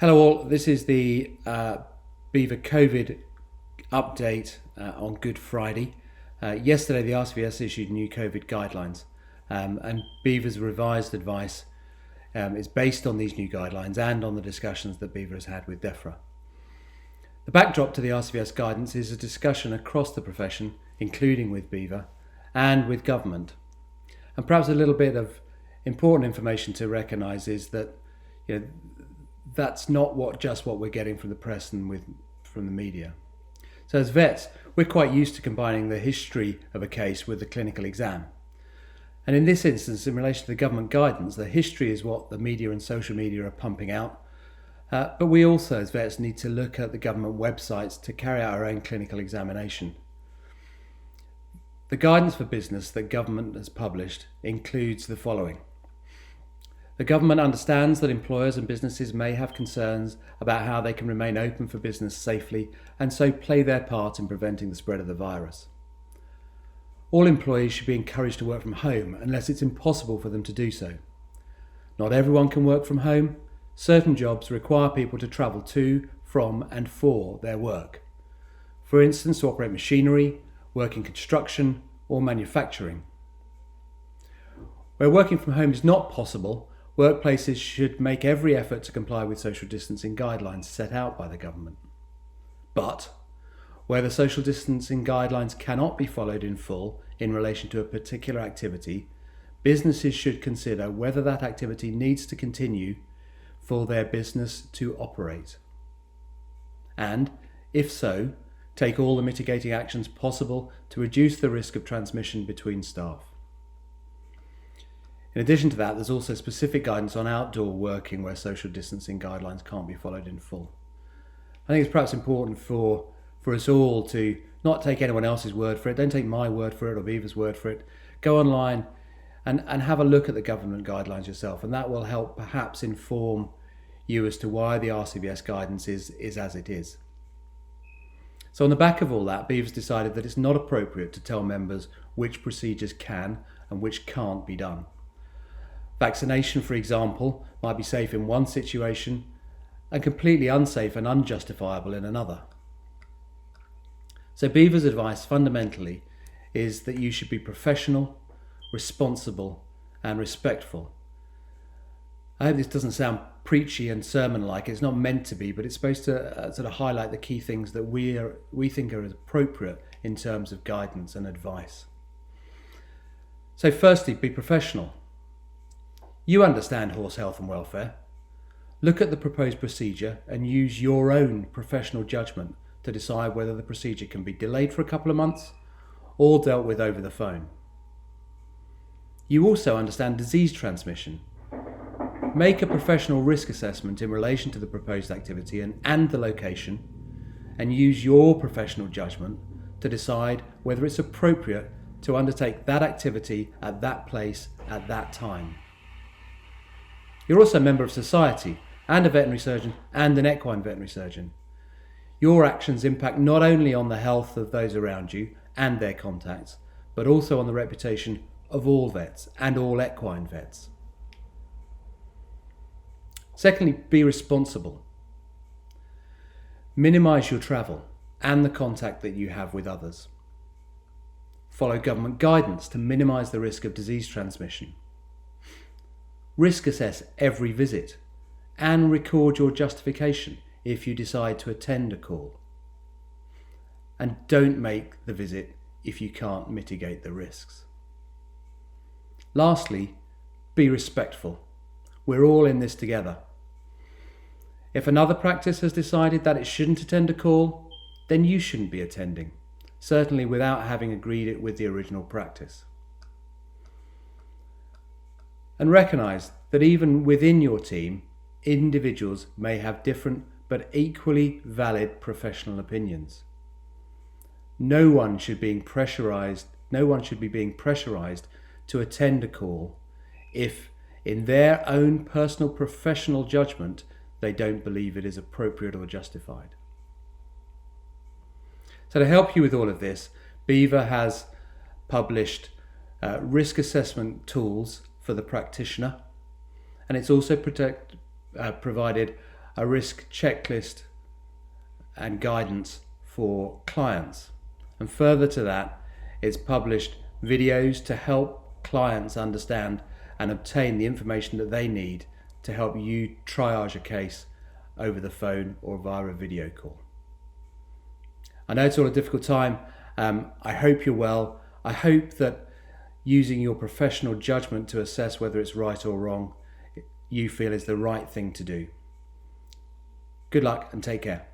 Hello all, this is the BEVA COVID update on Good Friday. Yesterday the RCVS issued new COVID guidelines and BEVA's revised advice is based on these new guidelines and on the discussions that BEVA has had with DEFRA. The backdrop to the RCVS guidance is a discussion across the profession, including with BEVA and with government. And perhaps a little bit of important information to recognise is that that's not just what we're getting from the press and from the media. So as vets, we're quite used to combining the history of a case with the clinical exam. And in this instance, in relation to the government guidance, the history is what the media and social media are pumping out. But we also, as vets, need to look at the government websites to carry out our own clinical examination. The guidance for business that government has published includes the following. The government understands that employers and businesses may have concerns about how they can remain open for business safely and so play their part in preventing the spread of the virus. All employees should be encouraged to work from home unless it's impossible for them to do so. Not everyone can work from home. Certain jobs require people to travel to, from and for their work. For instance, to operate machinery, work in construction or manufacturing. Where working from home is not possible, workplaces should make every effort to comply with social distancing guidelines set out by the government. But where the social distancing guidelines cannot be followed in full in relation to a particular activity, businesses should consider whether that activity needs to continue for their business to operate. And, if so, take all the mitigating actions possible to reduce the risk of transmission between staff. In addition to that, there's also specific guidance on outdoor working where social distancing guidelines can't be followed in full. I think it's perhaps important for us all to not take anyone else's word for it. Don't take my word for it or BEVA's word for it. Go online and have a look at the government guidelines yourself, and that will help perhaps inform you as to why the RCVS guidance is as it is. So on the back of all that, BEVA's decided that it's not appropriate to tell members which procedures can and which can't be done. Vaccination, for example, might be safe in one situation and completely unsafe and unjustifiable in another. So BEVA's advice fundamentally is that you should be professional, responsible and respectful. I hope this doesn't sound preachy and sermon-like. It's not meant to be, but it's supposed to sort of highlight the key things that we think are appropriate in terms of guidance and advice. So firstly, be professional. You understand horse health and welfare. Look at the proposed procedure and use your own professional judgment to decide whether the procedure can be delayed for a couple of months or dealt with over the phone. You also understand disease transmission. Make a professional risk assessment in relation to the proposed activity and the location, and use your professional judgment to decide whether it's appropriate to undertake that activity at that place at that time. You're also a member of society and a veterinary surgeon and an equine veterinary surgeon. Your actions impact not only on the health of those around you and their contacts, but also on the reputation of all vets and all equine vets. Secondly, be responsible. Minimise your travel and the contact that you have with others. Follow government guidance to minimise the risk of disease transmission. Risk assess every visit and record your justification if you decide to attend a call. And don't make the visit if you can't mitigate the risks. Lastly, be respectful. We're all in this together. If another practice has decided that it shouldn't attend a call, then you shouldn't be attending, certainly without having agreed it with the original practice. And recognise that even within your team, individuals may have different but equally valid professional opinions. No one should be being pressurised to attend a call if, in their own personal professional judgment, they don't believe it is appropriate or justified. So to help you with all of this, BEVA has published risk assessment tools for the practitioner, and it's also provided a risk checklist and guidance for clients. And further to that, it's published videos to help clients understand and obtain the information that they need to help you triage a case over the phone or via a video call. I know it's all a difficult time. I hope you're well. I hope that using your professional judgment to assess whether it's right or wrong, you feel is the right thing to do. Good luck and take care.